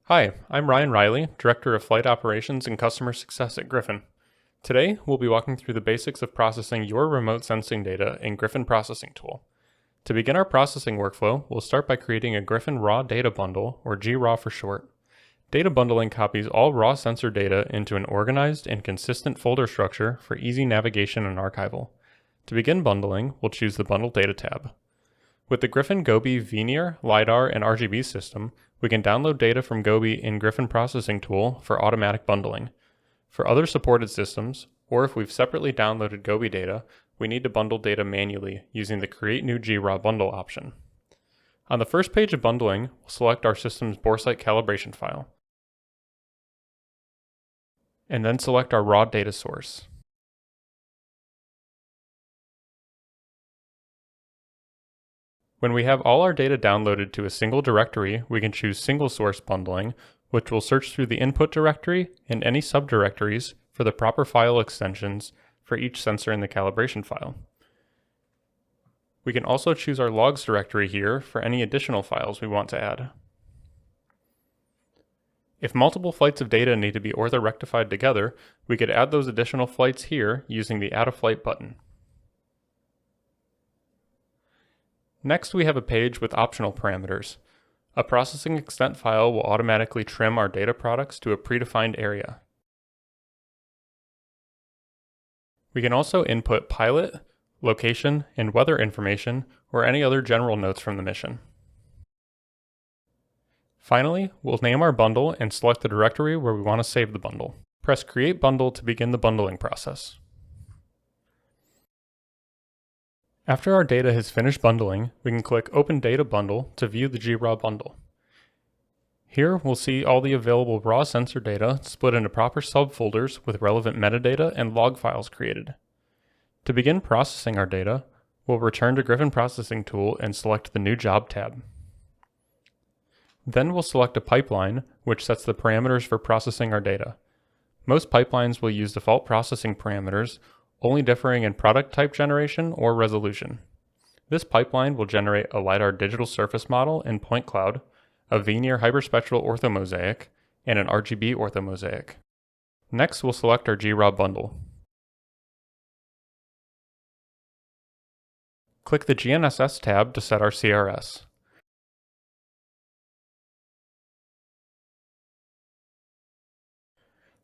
Hi, I'm Ryan Riley, Director of Flight Operations and Customer Success at GRYFN. Today, we'll be walking through the basics of processing your remote sensing data in GRYFN Processing Tool. To begin our processing workflow, we'll start by creating a GRYFN Raw Data Bundle, or GRAW for short. Data bundling copies all raw sensor data into an organized and consistent folder structure for easy navigation and archival. To begin bundling, we'll choose the Bundle Data tab. With the GRYFN Gobi VNIR, LiDAR, and RGB system, we can download data from Gobi in GRYFN Processing Tool for automatic bundling. For other supported systems, or if we've separately downloaded Gobi data, we need to bundle data manually using the Create New GRAW Bundle option. On the first page of bundling, we'll select our system's boresight calibration file, and then select our raw data source. When we have all our data downloaded to a single directory, we can choose single source bundling, which will search through the input directory and any subdirectories for the proper file extensions for each sensor in the calibration file. We can also choose our logs directory here for any additional files we want to add. If multiple flights of data need to be orthorectified together, we could add those additional flights here using the Add a Flight button. Next, we have a page with optional parameters. A processing extent file will automatically trim our data products to a predefined area. We can also input pilot, location, and weather information, or any other general notes from the mission. Finally, we'll name our bundle and select the directory where we want to save the bundle. Press Create Bundle to begin the bundling process. After our data has finished bundling, we can click Open Data Bundle to view the GRAW bundle. Here, we'll see all the available raw sensor data split into proper subfolders with relevant metadata and log files created. To begin processing our data, we'll return to GRYFN Processing Tool and select the New Job tab. Then we'll select a pipeline, which sets the parameters for processing our data. Most pipelines will use default processing parameters, only differing in product type generation or resolution. This pipeline will generate a LiDAR digital surface model and point cloud, a VNIR hyperspectral orthomosaic, and an RGB orthomosaic. Next, we'll select our GRAW bundle. Click the GNSS tab to set our CRS.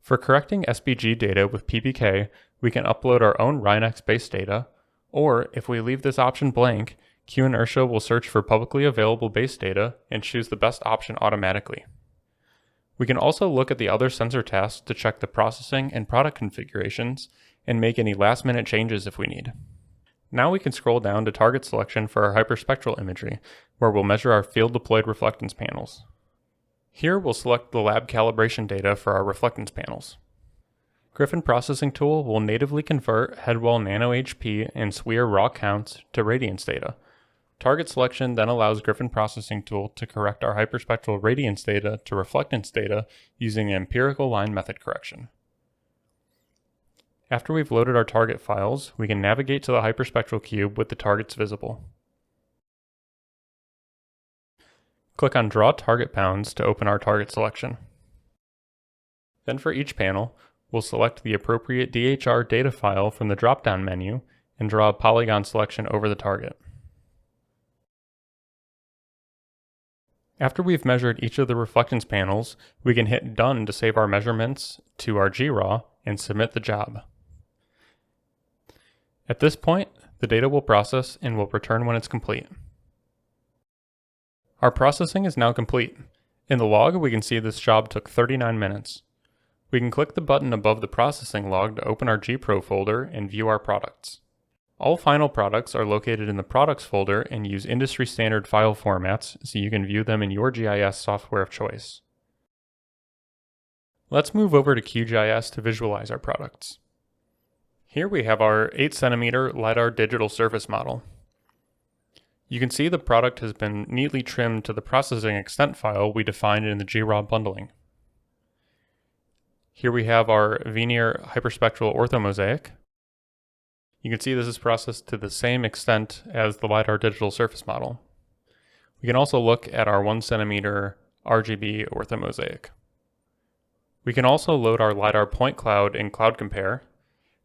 For correcting SBG data with PPK, we can upload our own RINEX base data, or if we leave this option blank, Q-Inertia will search for publicly available base data and choose the best option automatically. We can also look at the other sensor tasks to check the processing and product configurations and make any last-minute changes if we need. Now we can scroll down to target selection for our hyperspectral imagery, where we'll measure our field-deployed reflectance panels. Here we'll select the lab calibration data for our reflectance panels. GRYFN Processing Tool will natively convert Headwell Nano HP and SWIR raw counts to radiance data. Target selection then allows GRYFN Processing Tool to correct our hyperspectral radiance data to reflectance data using the empirical line method correction. After we've loaded our target files, we can navigate to the hyperspectral cube with the targets visible. Click on Draw Target Bounds to open our target selection. Then for each panel, we'll select the appropriate DHR data file from the drop-down menu and draw a polygon selection over the target. After we've measured each of the reflectance panels, we can hit Done to save our measurements to our GRAW and submit the job. At this point, the data will process and will return when it's complete. Our processing is now complete. In the log, we can see this job took 39 minutes. We can click the button above the processing log to open our GPro folder and view our products. All final products are located in the products folder and use industry standard file formats so you can view them in your GIS software of choice. Let's move over to QGIS to visualize our products. Here we have our 8 cm LiDAR digital surface model. You can see the product has been neatly trimmed to the processing extent file we defined in the GRAW bundling. Here we have our VNIR hyperspectral orthomosaic. You can see this is processed to the same extent as the LiDAR digital surface model. We can also look at our 1 cm RGB orthomosaic. We can also load our LiDAR point cloud in Cloud Compare,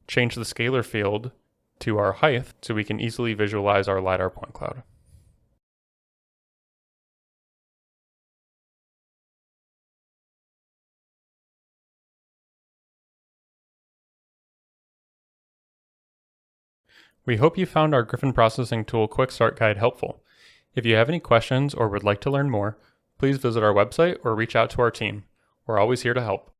change the scalar field to our height so we can easily visualize our LiDAR point cloud. We hope you found our GRYFN Processing Tool Quick Start Guide helpful. If you have any questions or would like to learn more, please visit our website or reach out to our team. We're always here to help.